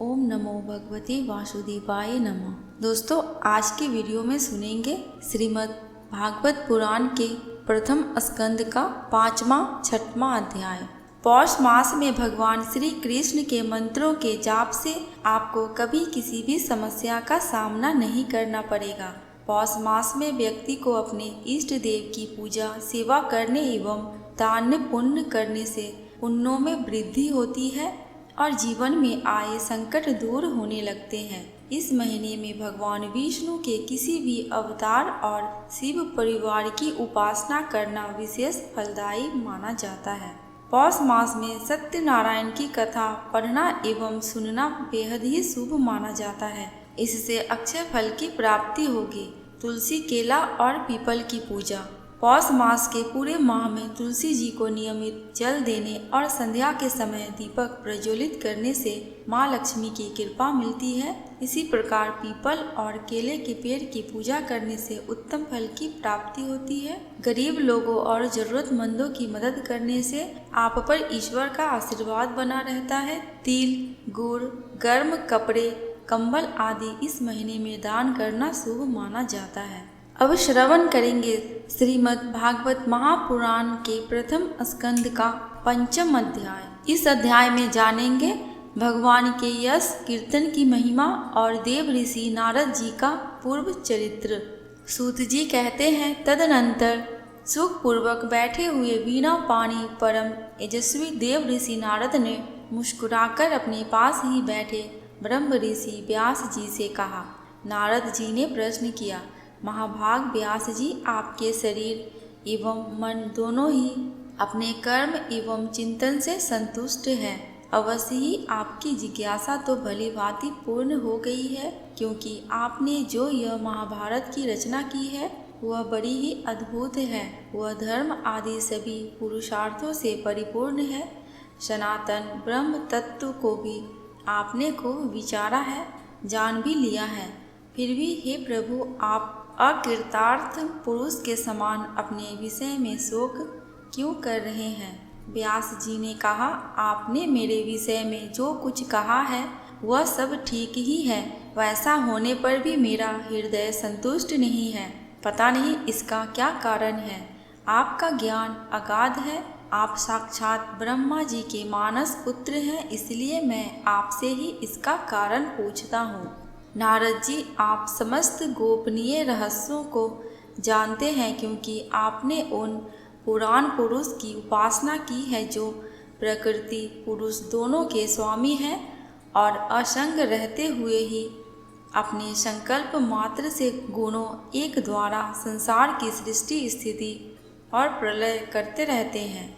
ओम नमो भगवते वासुदेवाय नमः। दोस्तों, आज के वीडियो में सुनेंगे श्रीमद् भागवत पुराण के प्रथम स्कंद का 5वां-6वां अध्याय। पौष मास में भगवान श्री कृष्ण के मंत्रों के जाप से आपको कभी किसी भी समस्या का सामना नहीं करना पड़ेगा। पौष मास में व्यक्ति को अपने इष्ट देव की पूजा, सेवा करने एवं दान पुण्य करने से पुण्यों में वृद्धि होती है और जीवन में आए संकट दूर होने लगते हैं। इस महीने में भगवान विष्णु के किसी भी अवतार और शिव परिवार की उपासना करना विशेष फलदायी माना जाता है। पौष मास में सत्यनारायण की कथा पढ़ना एवं सुनना बेहद ही शुभ माना जाता है। इससे अक्षय फल की प्राप्ति होगी। तुलसी, केला और पीपल की पूजा। पौष मास के पूरे माह में तुलसी जी को नियमित जल देने और संध्या के समय दीपक प्रज्वलित करने से माँ लक्ष्मी की कृपा मिलती है। इसी प्रकार पीपल और केले के पेड़ की पूजा करने से उत्तम फल की प्राप्ति होती है। गरीब लोगों और जरूरतमंदों की मदद करने से आप पर ईश्वर का आशीर्वाद बना रहता है। तिल, गुड़, गर्म कपड़े, कंबल आदि इस महीने में दान करना शुभ माना जाता है। अब श्रवण करेंगे श्रीमद् भागवत महापुराण के प्रथम स्कंद का 5वां अध्याय। इस अध्याय में जानेंगे भगवान के यश कीर्तन की महिमा और देव ऋषि नारद जी का पूर्व चरित्र। सूत जी कहते हैं, तदनंतर सुख पूर्वक बैठे हुए वीणा पाणी परम यशस्वी देव ऋषि नारद ने मुस्कुराकर अपने पास ही बैठे ब्रह्म ऋषि व्यास जी से कहा। नारद जी ने प्रश्न किया, महाभाग व्यास जी, आपके शरीर एवं मन दोनों ही अपने कर्म एवं चिंतन से संतुष्ट हैं। अवश्य ही आपकी जिज्ञासा तो भली भांति पूर्ण हो गई है, क्योंकि आपने जो यह महाभारत की रचना की है वह बड़ी ही अद्भुत है। वह धर्म आदि सभी पुरुषार्थों से परिपूर्ण है। सनातन ब्रह्म तत्व को भी आपने खूब विचारा है, जान भी लिया है। फिर भी हे प्रभु, आप अकृतार्थ पुरुष के समान अपने विषय में शोक क्यों कर रहे हैं? व्यास जी ने कहा, आपने मेरे विषय में जो कुछ कहा है वह सब ठीक ही है। वैसा होने पर भी मेरा हृदय संतुष्ट नहीं है। पता नहीं इसका क्या कारण है। आपका ज्ञान अगाध है। आप साक्षात ब्रह्मा जी के मानस पुत्र हैं, इसलिए मैं आपसे ही इसका कारण पूछता हूँ। नारद जी, आप समस्त गोपनीय रहस्यों को जानते हैं, क्योंकि आपने उन पुराण पुरुष की उपासना की है जो प्रकृति पुरुष दोनों के स्वामी हैं और असंग रहते हुए ही अपने संकल्प मात्र से गुणों एक द्वारा संसार की सृष्टि, स्थिति और प्रलय करते रहते हैं।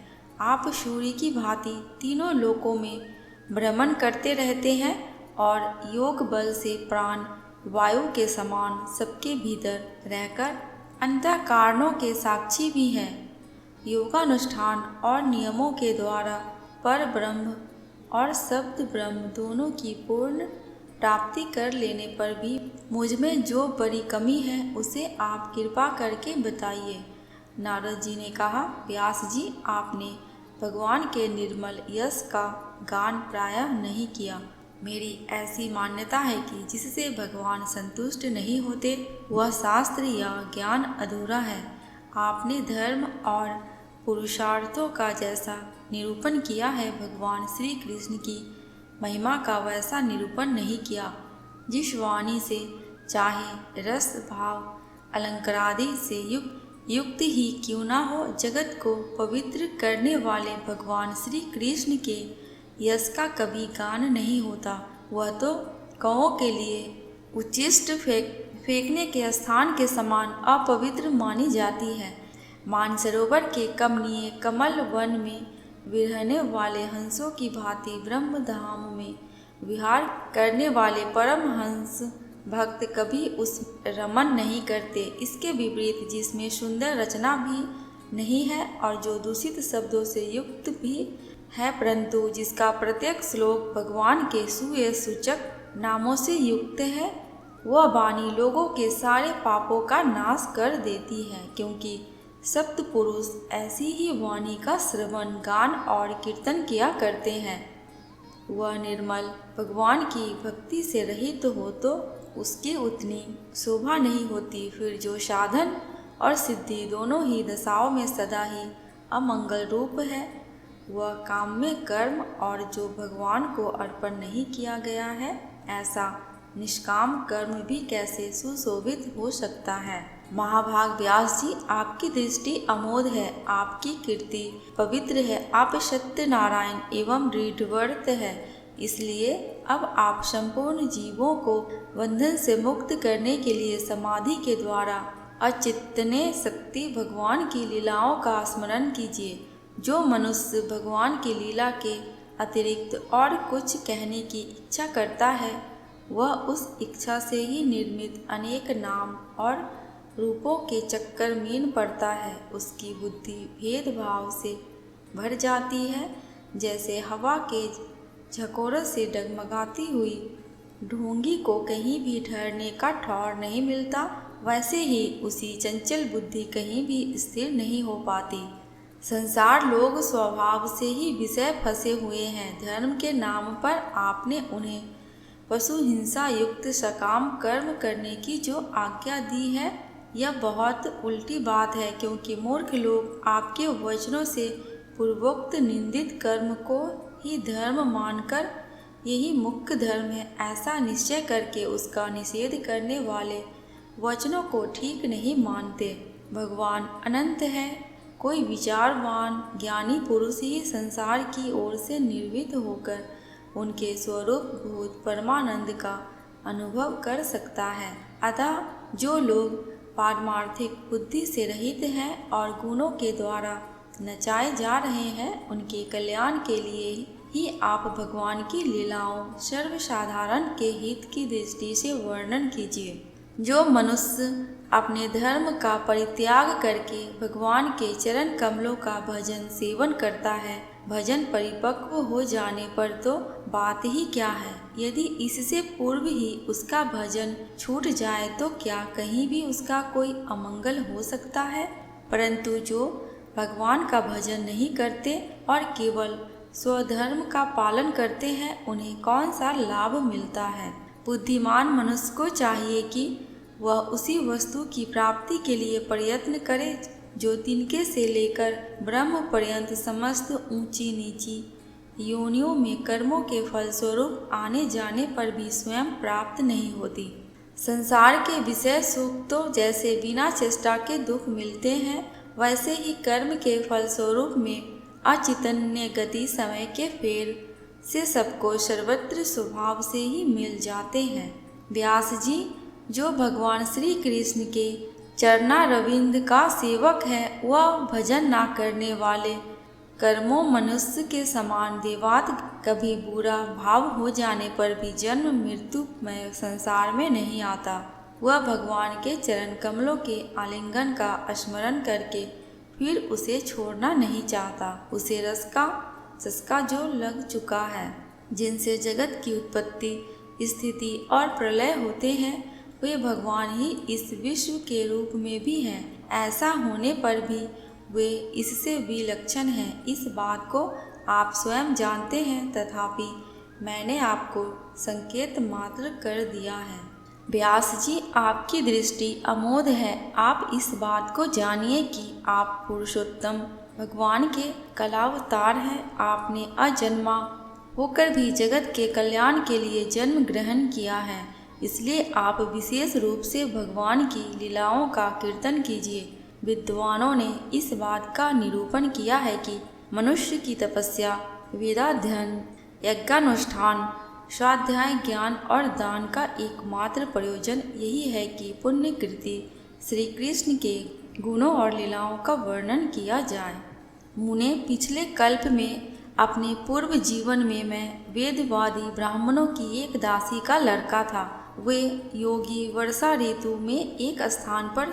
आप सूर्य की भांति तीनों लोकों में भ्रमण करते रहते हैं और योग बल से प्राण वायु के समान सबके भीतर रहकर अंतःकारणों के साक्षी भी हैं। योगानुष्ठान और नियमों के द्वारा पर ब्रह्म और शब्द ब्रह्म दोनों की पूर्ण प्राप्ति कर लेने पर भी मुझ में जो बड़ी कमी है उसे आप कृपा करके बताइए। नारद जी ने कहा, व्यास जी, आपने भगवान के निर्मल यश का गान प्रायः नहीं किया। मेरी ऐसी मान्यता है कि जिससे भगवान संतुष्ट नहीं होते वह शास्त्र या ज्ञान अधूरा है। आपने धर्म और पुरुषार्थों का जैसा निरूपण किया है, भगवान श्री कृष्ण की महिमा का वैसा निरूपण नहीं किया। जिस वाणी से चाहे रस भाव अलंकारादि से युक्त ही क्यों ना हो, जगत को पवित्र करने वाले भगवान श्री कृष्ण के यश का कभी गान नहीं होता। वह तो कौओं के लिए उच्छिष्ट फेंकने के स्थान के समान अपवित्र मानी जाती है। मानसरोवर के कमनीय कमल वन में विहरने वाले हंसों की भांति ब्रह्म धाम में विहार करने वाले परम हंस भक्त कभी उस रमन नहीं करते। इसके विपरीत, जिसमें सुंदर रचना भी नहीं है और जो दूषित शब्दों से युक्त भी है, परंतु जिसका प्रत्येक श्लोक भगवान के सूय सूचक नामों से युक्त है, वह वाणी लोगों के सारे पापों का नाश कर देती है, क्योंकि सप्त पुरुष ऐसी ही वाणी का श्रवण, गान और कीर्तन किया करते हैं। वह निर्मल भगवान की भक्ति से रहित हो तो उसकी उतनी शोभा नहीं होती। फिर जो साधन और सिद्धि दोनों ही दशाओं में सदा ही अमंगल रूप है, वह काम्य कर्म और जो भगवान को अर्पण नहीं किया गया है, ऐसा निष्काम कर्म भी कैसे सुशोभित हो सकता है। महाभाग व्यास जी, आपकी दृष्टि अमोघ है, आपकी कीर्ति पवित्र है, आप सत्यनारायण एवं दृढ़व्रत है। इसलिए अब आप संपूर्ण जीवों को बंधन से मुक्त करने के लिए समाधि के द्वारा अचिंतनीय शक्ति भगवान की लीलाओं का स्मरण कीजिए। जो मनुष्य भगवान की लीला के अतिरिक्त और कुछ कहने की इच्छा करता है, वह उस इच्छा से ही निर्मित अनेक नाम और रूपों के चक्कर में पड़ता है। उसकी बुद्धि भेदभाव से भर जाती है। जैसे हवा के झकोरे से डगमगाती हुई ढोंगी को कहीं भी ठहरने का ठौर नहीं मिलता, वैसे ही उसी चंचल बुद्धि कहीं भी स्थिर नहीं हो पाती। संसार लोग स्वभाव से ही विषय फंसे हुए हैं। धर्म के नाम पर आपने उन्हें पशु हिंसा युक्त सकाम कर्म करने की जो आज्ञा दी है, यह बहुत उल्टी बात है, क्योंकि मूर्ख लोग आपके वचनों से पूर्वोक्त निंदित कर्म को ही धर्म मानकर यही मुख्य धर्म है ऐसा निश्चय करके उसका निषेध करने वाले वचनों को ठीक नहीं मानते। भगवान अनंत है। कोई विचारवान ज्ञानी पुरुष ही संसार की ओर से निर्भीत होकर उनके स्वरूप भूत परमानंद का अनुभव कर सकता है। अतः जो लोग पारमार्थिक बुद्धि से रहित हैं और गुणों के द्वारा नचाए जा रहे हैं, उनके कल्याण के लिए ही आप भगवान की लीलाओं सर्वसाधारण के हित की दृष्टि से वर्णन कीजिए। जो मनुष्य अपने धर्म का परित्याग करके भगवान के चरण कमलों का भजन सेवन करता है, भजन परिपक्व हो जाने पर तो बात ही क्या है। यदि इससे पूर्व ही उसका भजन छूट जाए तो क्या कहीं भी उसका कोई अमंगल हो सकता है। परंतु जो भगवान का भजन नहीं करते और केवल स्वधर्म का पालन करते हैं, उन्हें कौन सा लाभ मिलता है। बुद्धिमान मनुष्य को चाहिए कि वह उसी वस्तु की प्राप्ति के लिए प्रयत्न करे जो तिनके से लेकर ब्रह्म पर्यंत समस्त ऊंची नीची योनियों में कर्मों के फलस्वरूप आने जाने पर भी स्वयं प्राप्त नहीं होती। संसार के विषय सुख तो जैसे बिना चेष्टा के दुख मिलते हैं, वैसे ही कर्म के फलस्वरूप में अचिंतनीय गति समय के फेर से सबको सर्वत्र स्वभाव से ही मिल जाते हैं। व्यास जी, जो भगवान श्री कृष्ण के चरणारविंद का सेवक है, वह भजन ना करने वाले कर्मों मनुष्य के समान देवात कभी बुरा भाव हो जाने पर भी जन्म मृत्यु में संसार में नहीं आता। वह भगवान के चरण कमलों के आलिंगन का स्मरण करके फिर उसे छोड़ना नहीं चाहता। उसे रस का चस्का जो लग चुका है, जिनसे जगत की उत्पत्ति स्थिति और प्रलय होते हैं, वे भगवान ही इस विश्व के रूप में भी हैं। ऐसा होने पर भी वे इससे विलक्षण हैं, इस बात को आप स्वयं जानते हैं, तथापि मैंने आपको संकेत मात्र कर दिया है। व्यास जी, आपकी दृष्टि अमोघ है। आप इस बात को जानिए कि आप पुरुषोत्तम भगवान के कलावतार हैं। आपने अजन्मा होकर भी जगत के कल्याण के लिए जन्म ग्रहण किया है, इसलिए आप विशेष रूप से भगवान की लीलाओं का कीर्तन कीजिए। विद्वानों ने इस बात का निरूपण किया है कि मनुष्य की तपस्या, वेदाध्ययन, यज्ञानुष्ठान, स्वाध्याय, ज्ञान और दान का एकमात्र प्रयोजन यही है कि पुण्य कृति श्री कृष्ण के गुणों और लीलाओं का वर्णन किया जाए। मुने, पिछले कल्प में अपने पूर्व जीवन में मैं वेदवादी ब्राह्मणों की एक दासी का लड़का था। वे योगी वर्षा ऋतु में एक स्थान पर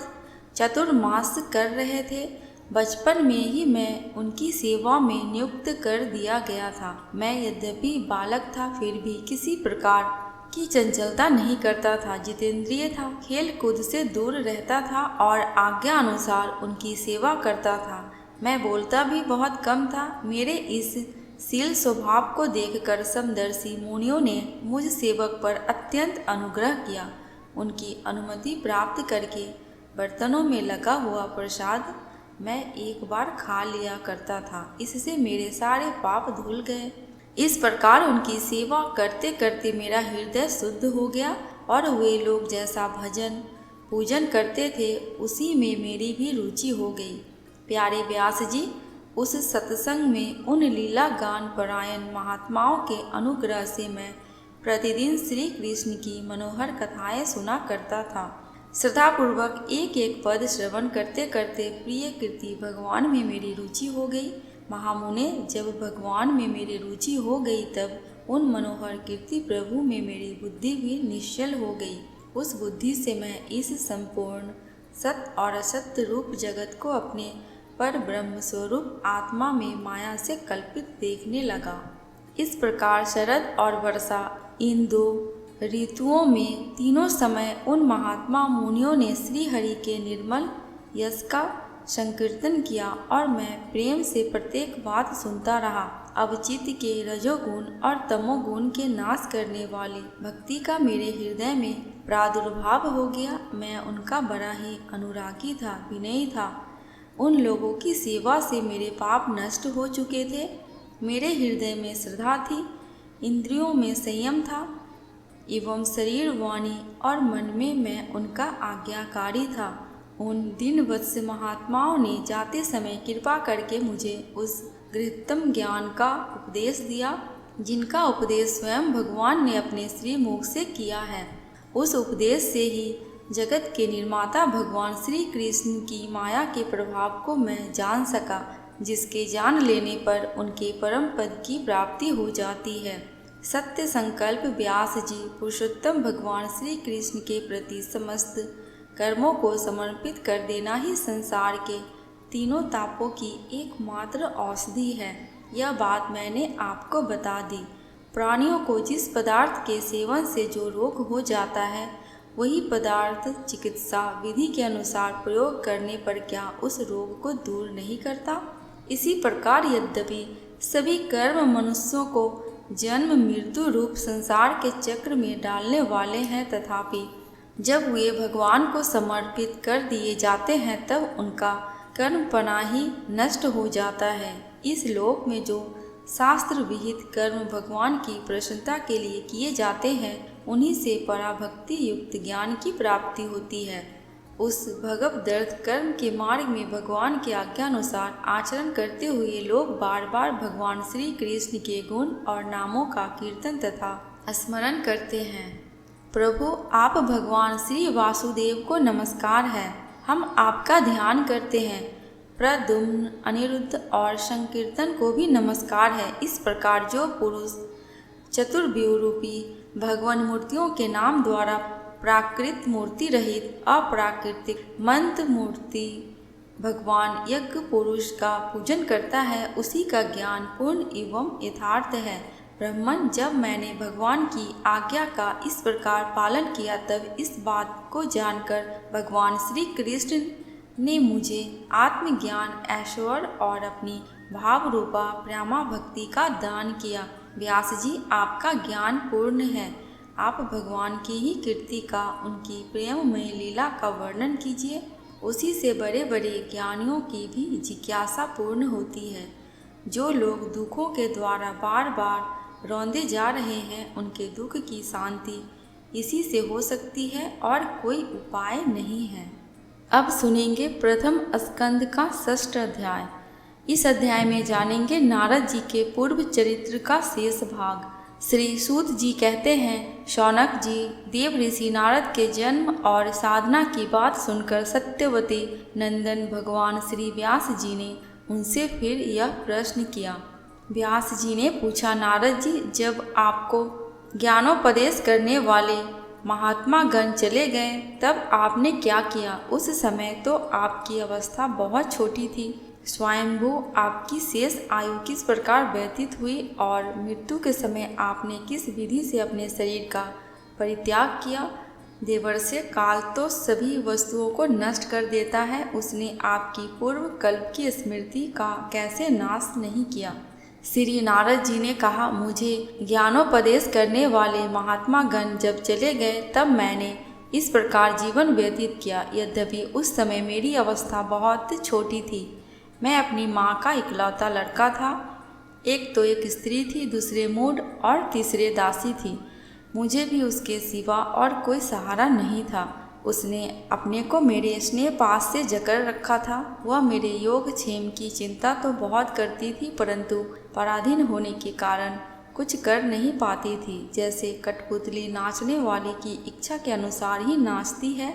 चतुर्मास कर रहे थे। बचपन में ही मैं उनकी सेवा में नियुक्त कर दिया गया था। मैं यद्यपि बालक था, फिर भी किसी प्रकार की चंचलता नहीं करता था। जितेंद्रिय था, खेल कूद से दूर रहता था और आज्ञा अनुसार उनकी सेवा करता था। मैं बोलता भी बहुत कम था। मेरे इस शील स्वभाव को देखकर समदर्शी मुनियों ने मुझ सेवक पर अत्यंत अनुग्रह किया। उनकी अनुमति प्राप्त करके बर्तनों में लगा हुआ प्रसाद मैं एक बार खा लिया करता था। इससे मेरे सारे पाप धुल गए। इस प्रकार उनकी सेवा करते करते मेरा हृदय शुद्ध हो गया और वे लोग जैसा भजन पूजन करते थे उसी में मेरी भी रुचि हो गई। प्यारे व्यास जी, उस सत्संग में उन लीला गान परायण महात्माओं के अनुग्रह से मैं प्रतिदिन श्री कृष्ण की मनोहर कथाएं सुना करता था। श्रद्धापूर्वक एक एक पद श्रवण करते करते प्रिय कीर्ति भगवान में मेरी रुचि हो गई। महामुने, जब भगवान में मेरी रुचि हो गई तब उन मनोहर कीर्ति प्रभु में मेरी बुद्धि भी निश्चल हो गई। उस बुद्धि से मैं इस संपूर्ण सत्य और असत्य रूप जगत को अपने पर ब्रह्म स्वरूप आत्मा में माया से कल्पित देखने लगा। इस प्रकार शरद और वर्षा इन दो ऋतुओं में तीनों समय उन महात्मा मुनियों ने श्री हरि के निर्मल यश का संकीर्तन किया और मैं प्रेम से प्रत्येक बात सुनता रहा। अब चित्त के रजोगुण और तमोगुण के नाश करने वाली भक्ति का मेरे हृदय में प्रादुर्भाव हो गया। मैं उनका बड़ा ही अनुरागी था, विनयी था। उन लोगों की सेवा से मेरे पाप नष्ट हो चुके थे। मेरे हृदय में श्रद्धा थी, इंद्रियों में संयम था एवं शरीर, वाणी और मन में मैं उनका आज्ञाकारी था। उन दिन वत्स महात्माओं ने जाते समय कृपा करके मुझे उस गृहत्तम ज्ञान का उपदेश दिया जिनका उपदेश स्वयं भगवान ने अपने श्री मुख से किया है। उस उपदेश से ही जगत के निर्माता भगवान श्री कृष्ण की माया के प्रभाव को मैं जान सका, जिसके जान लेने पर उनके परम पद की प्राप्ति हो जाती है। सत्य संकल्प व्यास जी, पुरुषोत्तम भगवान श्री कृष्ण के प्रति समस्त कर्मों को समर्पित कर देना ही संसार के तीनों तापों की एकमात्र औषधि है। यह बात मैंने आपको बता दी। प्राणियों को जिस पदार्थ के सेवन से जो रोग हो जाता है, वही पदार्थ चिकित्सा विधि के अनुसार प्रयोग करने पर क्या उस रोग को दूर नहीं करता? इसी प्रकार यद्यपि सभी कर्म मनुष्यों को जन्म मृत्यु रूप संसार के चक्र में डालने वाले हैं, तथापि जब वे भगवान को समर्पित कर दिए जाते हैं तब उनका कर्मपना ही नष्ट हो जाता है। इस लोक में जो शास्त्र विहित कर्म भगवान की प्रसन्नता के लिए किए जाते हैं, उन्हीं से पराभक्ति युक्त ज्ञान की प्राप्ति होती है। उस भगवदर्थ कर्म के मार्ग में भगवान के आज्ञानुसार आचरण करते हुए लोग बार बार भगवान श्री कृष्ण के गुण और नामों का कीर्तन तथा स्मरण करते हैं। प्रभु, आप भगवान श्री वासुदेव को नमस्कार है। हम आपका ध्यान करते हैं। प्रद्युम्न, अनिरुद्ध और संकीर्तन को भी नमस्कार है। इस प्रकार जो पुरुष चतुर्व्यूह रूपी भगवान मूर्तियों के नाम द्वारा प्राकृत मूर्ति रहित अप्राकृतिक मंत्र मूर्ति भगवान यज्ञ पुरुष का पूजन करता है, उसी का ज्ञान पूर्ण एवं यथार्थ है। ब्राह्मण, जब मैंने भगवान की आज्ञा का इस प्रकार पालन किया तब इस बात को जानकर भगवान श्री कृष्ण ने मुझे आत्मज्ञान, ऐश्वर्य और अपनी भाव रूपा प्रेमा भक्ति का दान किया। व्यास जी, आपका ज्ञान पूर्ण है। आप भगवान की ही कीर्ति का, उनकी प्रेममय लीला का वर्णन कीजिए। उसी से बड़े बड़े ज्ञानियों की भी जिज्ञासा पूर्ण होती है। जो लोग दुखों के द्वारा बार बार रौंदे जा रहे हैं, उनके दुख की शांति इसी से हो सकती है और कोई उपाय नहीं है। अब सुनेंगे प्रथम स्कंद का 6ठ अध्याय। इस अध्याय में जानेंगे नारद जी के पूर्व चरित्र का शेष भाग। श्री सूत जी कहते हैं, शौनक जी, देव ऋषि नारद के जन्म और साधना की बात सुनकर सत्यवती नंदन भगवान श्री व्यास जी ने उनसे फिर यह प्रश्न किया। व्यास जी ने पूछा, नारद जी, जब आपको ज्ञानोपदेश करने वाले महात्मा गण चले गए तब आपने क्या किया? उस समय तो आपकी अवस्था बहुत छोटी थी। स्वयंभू आपकी शेष आयु किस प्रकार व्यतीत हुई और मृत्यु के समय आपने किस विधि से अपने शरीर का परित्याग किया? देवर्षि, काल तो सभी वस्तुओं को नष्ट कर देता है। उसने आपकी पूर्व कल्प की स्मृति का कैसे नाश नहीं किया? श्री नारद जी ने कहा, मुझे ज्ञानोपदेश करने वाले महात्मा गण जब चले गए तब मैंने इस प्रकार जीवन व्यतीत किया। यद्यपि उस समय मेरी अवस्था बहुत छोटी थी। मैं अपनी माँ का इकलौता लड़का था। एक तो एक स्त्री थी, दूसरे मूढ़ और तीसरे दासी थी। मुझे भी उसके सिवा और कोई सहारा नहीं था। उसने अपने को मेरे स्नेह पास से जकड़ रखा था। वह मेरे योगक्षेम की चिंता तो बहुत करती थी, परंतु पराधीन होने के कारण कुछ कर नहीं पाती थी। जैसे कठपुतली नाचने वाले की इच्छा के अनुसार ही नाचती है,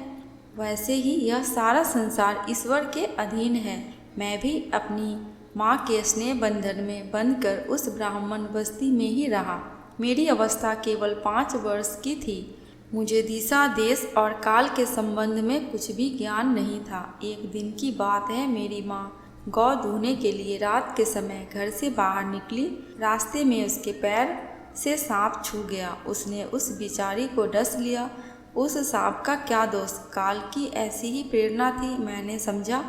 वैसे ही यह सारा संसार ईश्वर के अधीन है। मैं भी अपनी माँ के स्नेह बंधन में बंधकर उस ब्राह्मण बस्ती में ही रहा। मेरी अवस्था केवल 5 वर्ष की थी। मुझे दिशा, देश और काल के संबंध में कुछ भी ज्ञान नहीं था। एक दिन की बात है, मेरी माँ गौ दूहने के लिए रात के समय घर से बाहर निकली। रास्ते में उसके पैर से सांप छू गया। उसने उस बेचारी को डस लिया। उस सांप का क्या दोष, काल की ऐसी ही प्रेरणा थी। मैंने समझा,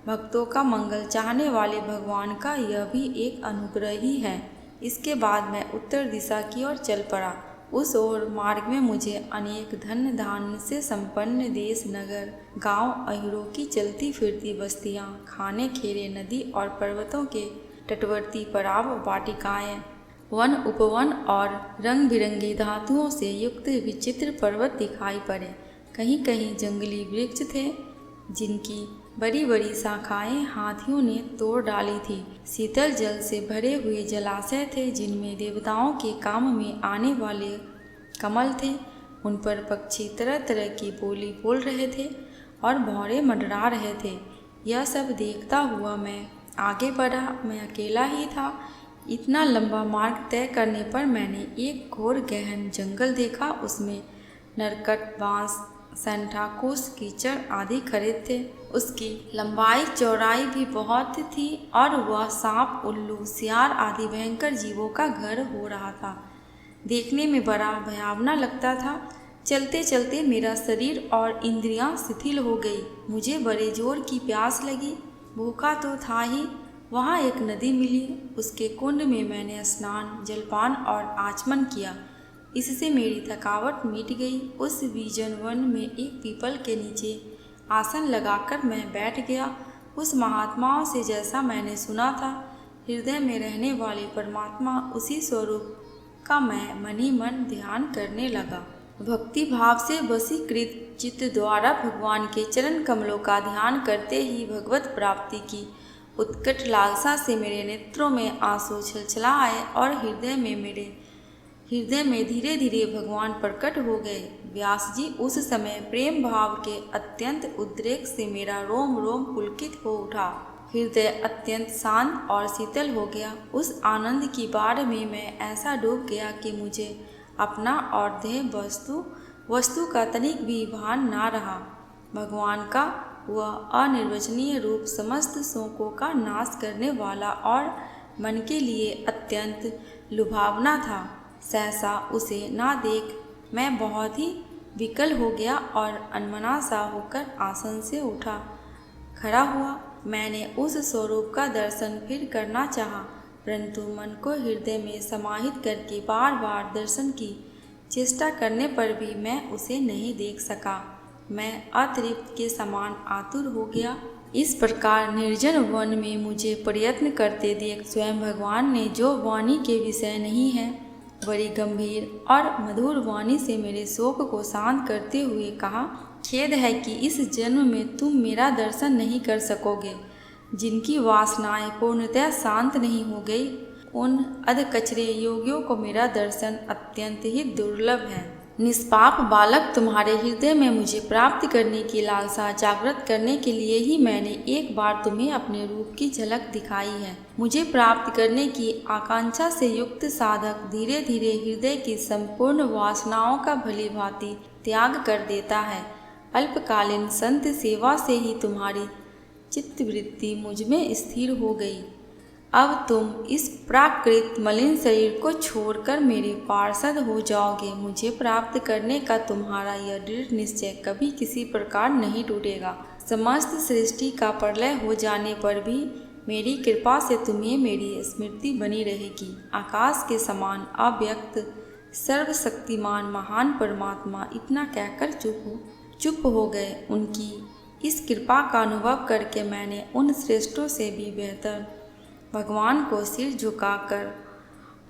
भक्तों का मंगल चाहने वाले भगवान का यह भी एक अनुग्रह ही है। इसके बाद मैं उत्तर दिशा की ओर चल पड़ा। उस ओर मार्ग में मुझे अनेक धन धान्य से संपन्न देश, नगर, गांव, अहिरों की चलती फिरती बस्तियां, खाने खेरे, नदी और पर्वतों के तटवर्ती पड़ाव, वाटिकाएं, वन, उपवन और रंग बिरंगी धातुओं से युक्त विचित्र पर्वत दिखाई पड़े। कहीं कहीं जंगली वृक्ष थे जिनकी बड़ी बड़ी शाखाएं हाथियों ने तोड़ डाली थी। शीतल जल से भरे हुए जलाशय थे जिनमें देवताओं के काम में आने वाले कमल थे। उन पर पक्षी तरह तरह की बोली बोल रहे थे और भौरे मंडरा रहे थे। यह सब देखता हुआ मैं आगे बढ़ा। मैं अकेला ही था। इतना लंबा मार्ग तय करने पर मैंने एक घोर गहन जंगल देखा। उसमें नरकट, बांस, सेंठा, कूस, कीचड़ आदि खड़े थे। उसकी लंबाई चौड़ाई भी बहुत थी और वह सांप, उल्लू, सियार आदि भयंकर जीवों का घर हो रहा था। देखने में बड़ा भयावना लगता था। चलते चलते मेरा शरीर और इंद्रियां शिथिल हो गई। मुझे बड़े जोर की प्यास लगी। भूखा तो था ही। वहाँ एक नदी मिली। उसके कुंड में मैंने स्नान, जलपान और आचमन किया। इससे मेरी थकावट मिट गई। उस विजन वन में एक पीपल के नीचे आसन लगाकर मैं बैठ गया। उस महात्माओं से जैसा मैंने सुना था, हृदय में रहने वाले परमात्मा, उसी स्वरूप का मैं मन ही मन ध्यान करने लगा। भक्ति भाव से वशीकृत चित्त द्वारा भगवान के चरण कमलों का ध्यान करते ही भगवत प्राप्ति की उत्कट लालसा से मेरे नेत्रों में आंसू छलछला आए और हृदय में धीरे धीरे भगवान प्रकट हो गए। व्यास जी, उस समय प्रेम भाव के अत्यंत उद्रेक से मेरा रोम रोम पुलकित हो उठा। हृदय अत्यंत शांत और शीतल हो गया। उस आनंद की बाढ़ में मैं ऐसा डूब गया कि मुझे अपना और देह वस्तु का तनिक भी भान ना रहा। भगवान का वह अनिर्वचनीय रूप समस्त शोकों का नाश करने वाला और मन के लिए अत्यंत लुभावना था। सहसा उसे ना देख मैं बहुत ही विकल हो गया और अनमना सा होकर आसन से उठा खड़ा हुआ। मैंने उस स्वरूप का दर्शन फिर करना चाहा, परंतु मन को हृदय में समाहित करके बार बार दर्शन की चेष्टा करने पर भी मैं उसे नहीं देख सका। मैं अतृप्त के समान आतुर हो गया। इस प्रकार निर्जन वन में मुझे प्रयत्न करते देख स्वयं भगवान ने, जो वाणी के विषय नहीं है, बड़ी गंभीर और मधुर वाणी से मेरे शोक को शांत करते हुए कहा, खेद है कि इस जन्म में तुम मेरा दर्शन नहीं कर सकोगे। जिनकी वासनाएं पूर्णतः शांत नहीं हो गई, उन अधकचरे योगियों को मेरा दर्शन अत्यंत ही दुर्लभ है। निष्पाप बालक, तुम्हारे हृदय में मुझे प्राप्त करने की लालसा जागृत करने के लिए ही मैंने एक बार तुम्हें अपने रूप की झलक दिखाई है। मुझे प्राप्त करने की आकांक्षा से युक्त साधक धीरे धीरे हृदय की संपूर्ण वासनाओं का भली भांति त्याग कर देता है। अल्पकालीन संत सेवा से ही तुम्हारी चित्तवृत्ति मुझ में स्थिर हो गई। अब तुम इस प्राकृत मलिन शरीर को छोड़कर मेरे पार्षद हो जाओगे। मुझे प्राप्त करने का तुम्हारा यह दृढ़ निश्चय कभी किसी प्रकार नहीं टूटेगा। समस्त सृष्टि का प्रलय हो जाने पर भी मेरी कृपा से तुम्हें मेरी स्मृति बनी रहेगी। आकाश के समान अव्यक्त सर्वशक्तिमान महान परमात्मा इतना कहकर चुप हो गए। उनकी इस कृपा का अनुभव करके मैंने उन श्रेष्ठों से भी बेहतर भगवान को सिर झुकाकर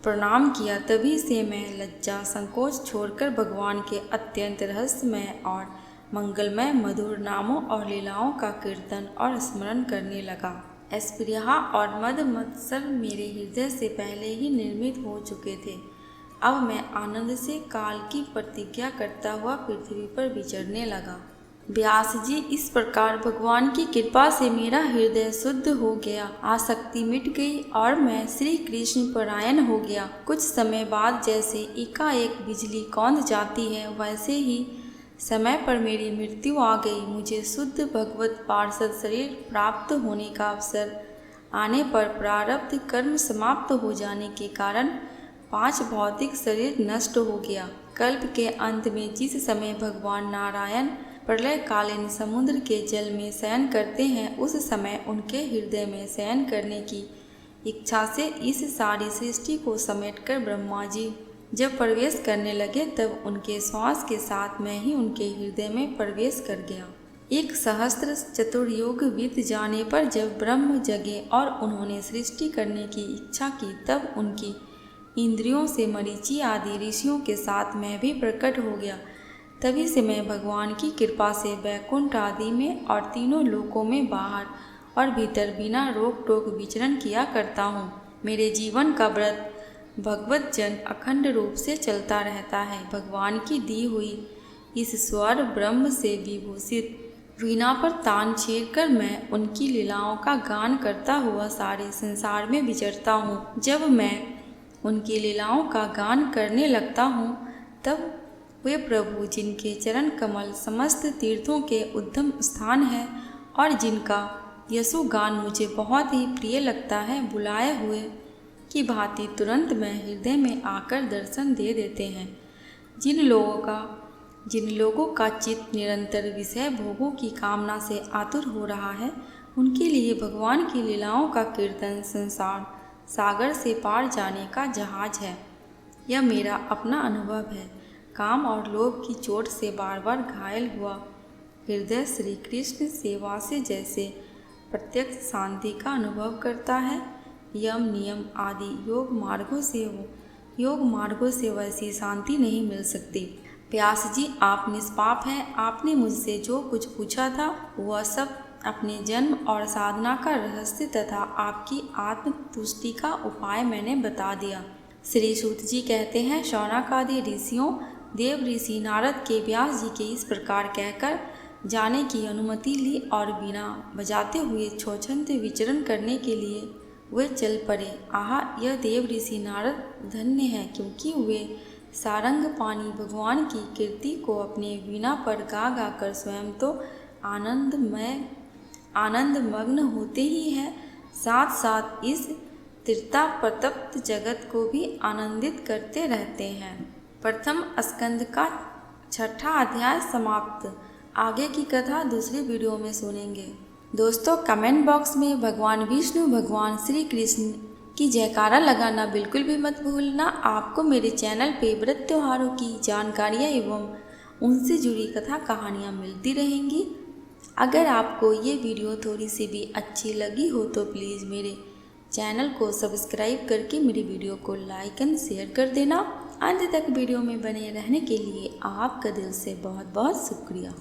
प्रणाम किया। तभी से मैं लज्जा संकोच छोड़कर भगवान के अत्यंत रहस्यमय और मंगलमय मधुर नामों और लीलाओं का कीर्तन और स्मरण करने लगा। स्पृहा और मद मत्सर मेरे हृदय से पहले ही निर्मित हो चुके थे। अब मैं आनंद से काल की प्रतिज्ञा करता हुआ पृथ्वी पर विचरने लगा। व्यास जी, इस प्रकार भगवान की कृपा से मेरा हृदय शुद्ध हो गया, आसक्ति मिट गई और मैं श्री कृष्ण परायण हो गया। कुछ समय बाद जैसे एकाएक बिजली कौंध जाती है, वैसे ही समय पर मेरी मृत्यु आ गई। मुझे शुद्ध भगवत पार्षद शरीर प्राप्त होने का अवसर आने पर प्रारब्ध कर्म समाप्त हो जाने के कारण 5 भौतिक शरीर नष्ट हो गया। कल्प के अंत में जिस समय भगवान नारायण प्रलयकालीन समुद्र के जल में शयन करते हैं, उस समय उनके हृदय में शयन करने की इच्छा से इस सारी सृष्टि को समेटकर ब्रह्मा जी जब प्रवेश करने लगे, तब उनके श्वास के साथ मैं ही उनके हृदय में प्रवेश कर गया। 1 सहस्त्र चतुर्युग बीत जाने पर जब ब्रह्म जगे और उन्होंने सृष्टि करने की इच्छा की, तब उनकी इंद्रियों से मरीचि आदि ऋषियों के साथ मैं भी प्रकट हो गया। तभी से मैं भगवान की कृपा से वैकुंठ आदि में और तीनों लोकों में बाहर और भीतर बिना रोक टोक विचरण किया करता हूँ। मेरे जीवन का व्रत भगवत जन अखंड रूप से चलता रहता है। भगवान की दी हुई इस स्वर ब्रह्म से विभूषित वीणा पर तान छेड़कर मैं उनकी लीलाओं का गान करता हुआ सारे संसार में विचरता हूँ। जब मैं उनकी लीलाओं का गान करने लगता हूँ, तब वे प्रभु जिनके चरण कमल समस्त तीर्थों के उद्गम स्थान है और जिनका यशोगान मुझे बहुत ही प्रिय लगता है, बुलाए हुए की भांति तुरंत मैं हृदय में आकर दर्शन दे देते हैं। जिन लोगों का चित्त निरंतर विषय भोगों की कामना से आतुर हो रहा है, उनके लिए भगवान की लीलाओं का कीर्तन संसार सागर से पार जाने का जहाज है। यह मेरा अपना अनुभव है। काम और लोभ की चोट से बार बार घायल हुआ हृदय श्री कृष्ण सेवा से जैसे प्रत्यक्ष शांति का अनुभव करता है, यम नियम आदि योग मार्गों से वैसी शांति नहीं मिल सकती। व्यास जी, आप निष्पाप हैं। आपने मुझसे जो कुछ पूछा था वह सब अपने जन्म और साधना का रहस्य तथा आपकी आत्मतुष्टि का उपाय मैंने बता दिया। श्री सूत जी कहते हैं, शौनकादि ऋषियों देव ऋषि नारद के व्यास जी के इस प्रकार कहकर जाने की अनुमति ली और बिना बजाते हुए स्वच्छंद विचरण करने के लिए वे चल पड़े। आहा, यह देव ऋषि नारद धन्य है, क्योंकि वे सारंग पानी भगवान की कीर्ति को अपने वीणा पर गा गा कर स्वयं तो आनंदमग्न होते ही है, साथ साथ इस तीर्था प्रतप्त जगत को भी आनंदित करते रहते हैं। प्रथम स्कंद का 6ठा अध्याय समाप्त। आगे की कथा दूसरी वीडियो में सुनेंगे। दोस्तों, कमेंट बॉक्स में भगवान विष्णु भगवान श्री कृष्ण की जयकारा लगाना बिल्कुल भी मत भूलना। आपको मेरे चैनल पे व्रत त्योहारों की जानकारियाँ एवं उनसे जुड़ी कथा कहानियाँ मिलती रहेंगी। अगर आपको ये वीडियो थोड़ी सी भी अच्छी लगी हो तो प्लीज़ मेरे चैनल को सब्सक्राइब करके मेरी वीडियो को लाइक एंड शेयर कर देना। अंत तक वीडियो में बने रहने के लिए आपका दिल से बहुत बहुत शुक्रिया।